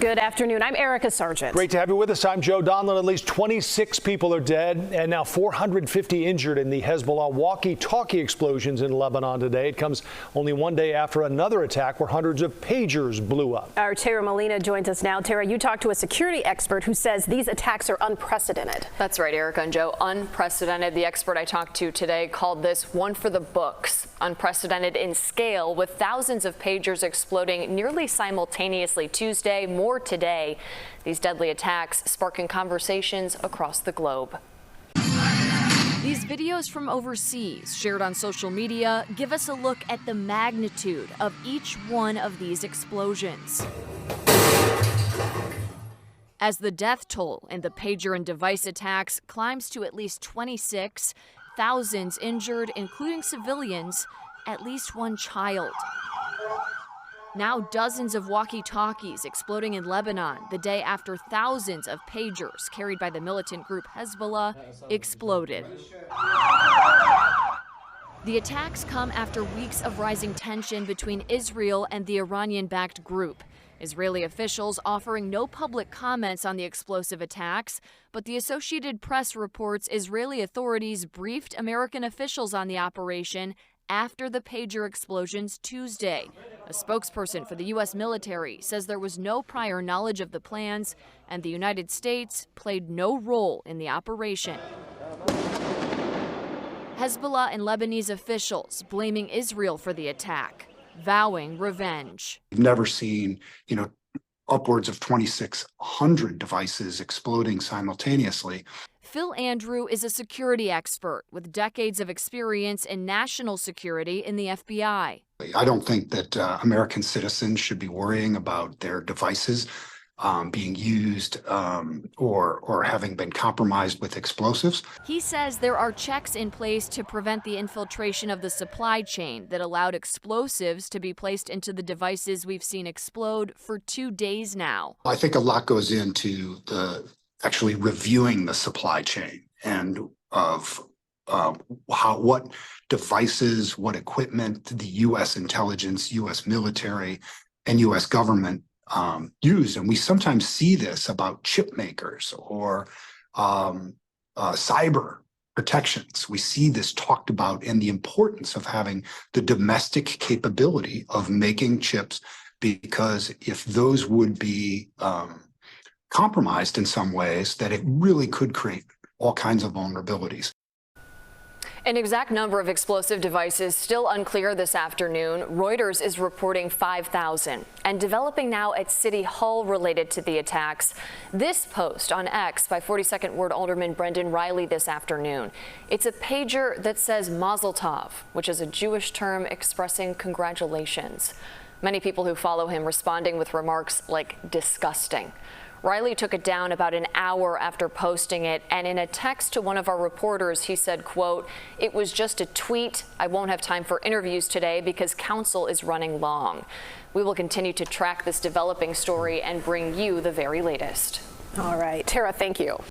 Good afternoon. I'm Erica Sargent. Great to have you with us. I'm Joe Donlan. At least 26 people are dead and now 450 injured in the Hezbollah walkie-talkie explosions in Lebanon today. It comes only one day after another attack where hundreds of pagers blew up. Our Tara Molina joins us now. Tara, you talked to a security expert who says these attacks are unprecedented. That's right, Erica and Joe. Unprecedented. The expert I talked to today called this one for the books. Unprecedented in scale, with thousands of pagers exploding nearly simultaneously Tuesday, more today. These deadly attacks sparking conversations across the globe. These videos from overseas, shared on social media, give us a look at the magnitude of each one of these explosions. As the death toll in the pager and device attacks climbs to at least 26, thousands injured, including civilians, at least one child. Now dozens of walkie-talkies exploding in Lebanon the day after thousands of pagers carried by the militant group Hezbollah exploded. The attacks come after weeks of rising tension between Israel and the Iranian-backed group. Israeli officials offering no public comments on the explosive attacks, but the Associated Press reports Israeli authorities briefed American officials on the operation after the pager explosions Tuesday. A spokesperson for the U.S. military says there was no prior knowledge of the plans and the United States played no role in the operation. Hezbollah and Lebanese officials blaming Israel for the attack, vowing revenge. We've never seen, upwards of 2,600 devices exploding simultaneously. Phil Andrew is a security expert with decades of experience in national security in the FBI. I don't think that American citizens should be worrying about their devices being used or having been compromised with explosives. He says there are checks in place to prevent the infiltration of the supply chain that allowed explosives to be placed into the devices we've seen explode for 2 days now. I think a lot goes into actually reviewing the supply chain and of what devices, what equipment the U.S. intelligence, U.S. military, and U.S. government use. And we sometimes see this about chip makers or cyber protections. We see this talked about and the importance of having the domestic capability of making chips, because if those would be compromised in some ways, that it really could create all kinds of vulnerabilities. An exact number of explosive devices still unclear this afternoon. Reuters is reporting 5,000 and developing now at City Hall related to the attacks. This post on X by 42nd Ward Alderman Brendan Riley this afternoon. It's a pager that says Mazel Tov, which is a Jewish term expressing congratulations. Many people who follow him responding with remarks like disgusting. Riley took it down about an hour after posting it, and in a text to one of our reporters, he said, quote, "It was just a tweet. I won't have time for interviews today because council is running long." We will continue to track this developing story and bring you the very latest. All right. Tara, thank you.